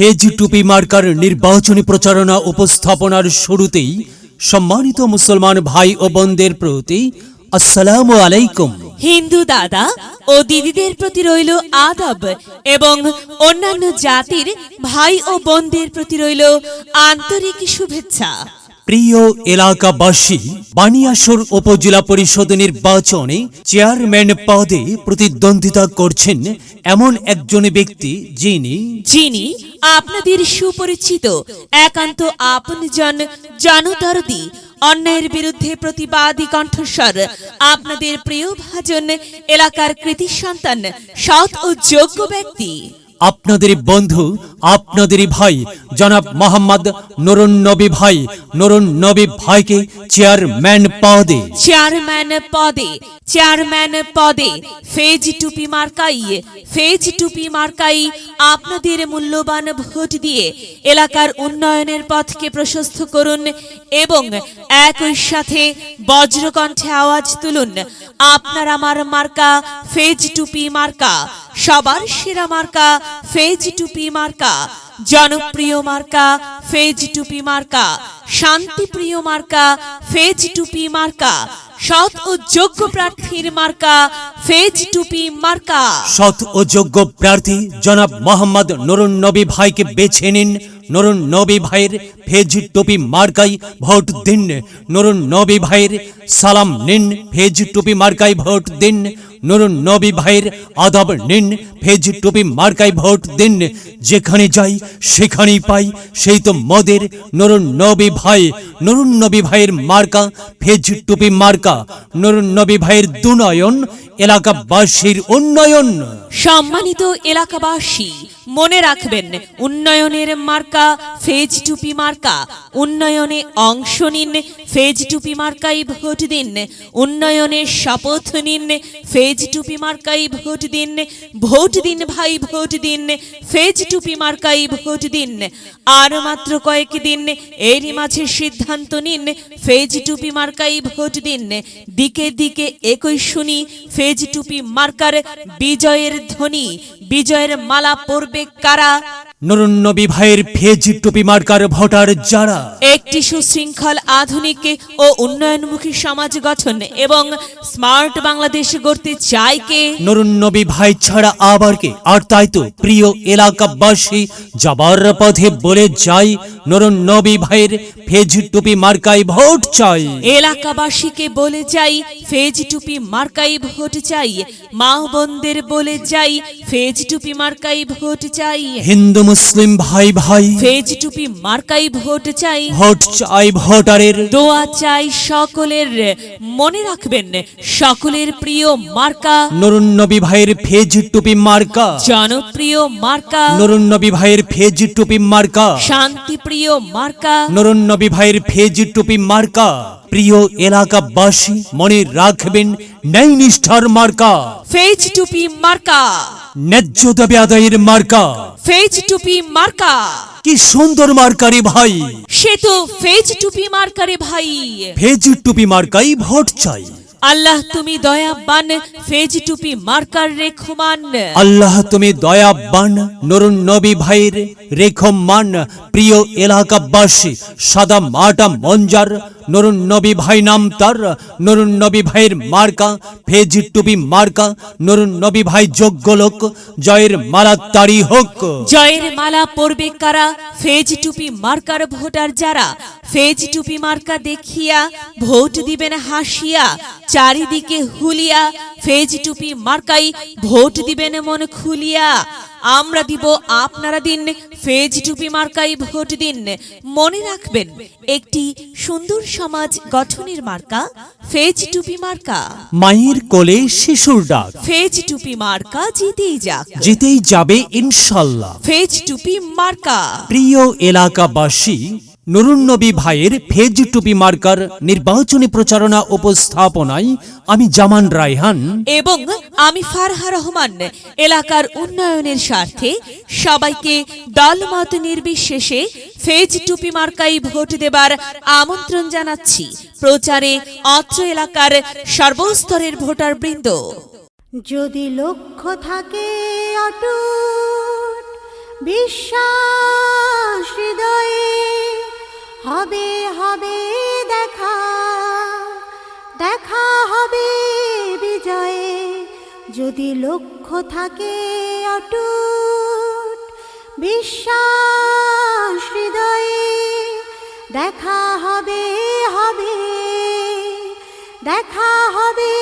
Phase টুপি marker নির্বাচনী প্রচারণা উপস্থাপনার শুরুতেই সম্মানিত মুসলমান ভাই ও বোনদের প্রতি আসসালামু আলাইকুম। হিন্দু দাদা ও দিদিদের প্রতি রইল আদব এবং অন্যান্য জাতির ভাই ও বোনদের প্রতি রইল আন্তরিক শুভেচ্ছা। প্রিয় এলাকাবাসী, বানিয়াশোর উপজেলা পরিষদ নির্বাচনে চেয়ারম্যান পদে প্রতিদ্বন্দ্বিতা করছেন এমন একজন ব্যক্তি যিনি আপনাদের সুপরিচিত, একান্ত আপনজন, জনদরদি, অন্যায়ের বিরুদ্ধে প্রতিবাদী কণ্ঠস্বর, আপনাদের প্রিয় ভাজন, এলাকার কৃতি সন্তান, সৎ ও যোগ্য ব্যক্তি, আপনাদের বন্ধু, আপনাদেরই ভাই জনাব মোহাম্মদ নুরুন নবী ভাইকে চেয়ারম্যান পদে ফেজ টুপি মার্কাই আপনাদের মূল্যবান ভোট দিয়ে এলাকার উন্নয়নের পথকে প্রশস্ত করুন এবং একই সাথে বজ্রকণ্ঠে আওয়াজ তুলুন, আপনার আমার মার্কা ফেজ টুপি মার্কা, সবার সেরা মার্কা ফেজ টুপি মার্কা, জনপ্রিয় মার্কা ফেজ টুপি মার্কা, শান্তিপ্রিয় মার্কা ফেজ টুপি মার্কা, সৎ ও যোগ্য প্রার্থীর মার্কা ফেজ টুপি মার্কা। সৎ ও যোগ্য প্রার্থী জনাব মোহাম্মদ নুরুন নবী ভাইকে বেছে নিন। নুরুন নবী ভাইয়ের ফেজ টুপি মার্কাই ভোট দিন। নুরুন নবী ভাইয়ের সালাম নিন, ফেজ টুপি মার্কাই ভোট দিন। নুরুন নবী ভাইয়ের আদব নিন, ফেজ টুপি মার্কাই ভোট দিন। যেখানে যাই সেখানেই পাই সেই তো মদের নুরুন নবী ভাইয়ের মার্কা ফেজ টুপি মার্কা। নুরুন নবী ভাইয়ের দুনয়ন, এলাকাবাসীর উন্নয়ন। সম্মানিত এলাকাবাসী, মনে রাখবেন, উন্নয়নের মার্কা ফেজ টুপি মার্কা। উন্নয়নে অংশ নিন, ফেজ টুপি মার্কাই ভোট দিন। উন্নয়নের শপথ নিন, ফেজ টুপি মার্কাই ভোট দিন। ভোট দিন ভাই, ভোট দিন, ফেজ টুপি মার্কাই ভোট দিন। আর মাত্র কয়েকদিন, এরই মাঝে সিদ্ধান্ত নিন, ফেজ টুপি মার্কাই ভোট দিন। দিকে দিকে একই শুনি, ফেজ টুপি মার্কার বিজয়ের ধ্বনি, বিজয়ের মালা পরবে কারা? নুরুন নবী ভাইয়ের ফেজ টুপি মার্কার ভোটার যারা একটি সুশৃঙ্খল, আধুনিক ও উন্নয়নমুখী সমাজ গঠন এবং স্মার্ট বাংলাদেশ গড়তে চায় কে? নুরুন নবী ভাই ছাড়া আবার কে? আর তাই তো প্রিয় এলাকাবাসী, যাবার পথে বলে যাই, নুরুন নবী ভাইয়ের ফেজ টুপি মার্কাই ভোট চাই। এলাকাবাসীকে বলে যাই, ফেজ টুপি মার্কাই ভোট চাই। মা বোনদের বলে যাই, ফেজ টুপি মার্কাই ভোট চাই। হিন্দু মুসলিম ভাই ফেজ টুপি মার্কাই ভোট চাই। ভোট চাই ভোটারের, দোয়া চাই সকলের। মনে রাখবেন, সকলের প্রিয় মার্কা নুরুন নবী ভাইয়ের ফেজ টুপি মার্কা, জনপ্রিয় মার্কা নুরুন নবী ভাইয়ের ফেজ টুপি মার্কা, শান্তিপ্রিয় মার্কা নুরুন নবী ভাইয়ের ফেজ টুপি মার্কা। প্রিয় এলাকাবাসী, মনে রাখবেন, ন্যায় নিষ্ঠার মার্কা ফেজ টুপি মার্কা, ন্যায্য দাবি আদায়ের মার্কা ফেজ টুপি মার্কা। কি সুন্দর মার্কারে ভাই, সে তো ফেজ টুপি মার্কারে ভাই। ফেজ টুপি মার্কাই ভোট চাই। আল্লাহ তুমি দয়াবান, ফেজ টুপি মার্কার রেখমান। আল্লাহ তুমি দয়াবান, নুরুন নবী ভাইয়ের রেখমান। প্রিয় এলাকাবাসী, সাদা মাটা মঞ্জার নুরুন নবী ভাই নাম তার। নুরুন নবী ভাইয়ের মার্কা ফেজ টুপি মার্কা। নুরুন নবী ভাই যোগ্য লোক, জয়ের মালা তারি হোক। জয়ের মালা পরবে কারা? ফেজ টুপি মার্কার ভোটার যারা। ফেজ টুপি মার্কা দেখিয়া ভোট দিবেন হাসিয়া, চারিদিকে হুলিয়া। ফেজ টুপি মার্কাই ভোট দিবেন মন খুলিয়া। আমরা দিব, আপনারা দিন, ফেজ টুপি মার্কাই ভোট দিন। মনে রাখবেন, একটি সুন্দর সমাজ গঠনের মার্কা ফেজ টুপি মার্কা। মায়ের কোলে শিশুর ডাক, ফেজ টুপি মার্কা জিতেই যাক, জিতেই যাবে ইনশাল্লাহ। ফেজ টুপি মার্কা। প্রিয় এলাকাবাসী, নুরুন নবী ভাইয়ের ফেজ টুপি মার্কার নির্বাচনী প্রচারণা উপস্থাপনায় আমি জামান রায়হান এবং আমি ফারহা রহমান এলাকার উন্নয়নের স্বার্থে সবাইকে দলমত নির্বিশেষে ফেজ টুপি মার্কাই ভোট দেবার আমন্ত্রণ জানাচ্ছি। প্রচারে অত্র এলাকার সর্বস্তরের ভোটার বৃন্দ। যদি লক্ষ্য থাকে অটুট বিশ্বাস যদি লক্ষ্য থাকে অটুট বিশ্বাস হৃদয়ে, দেখা হবে হবে, দেখা হবে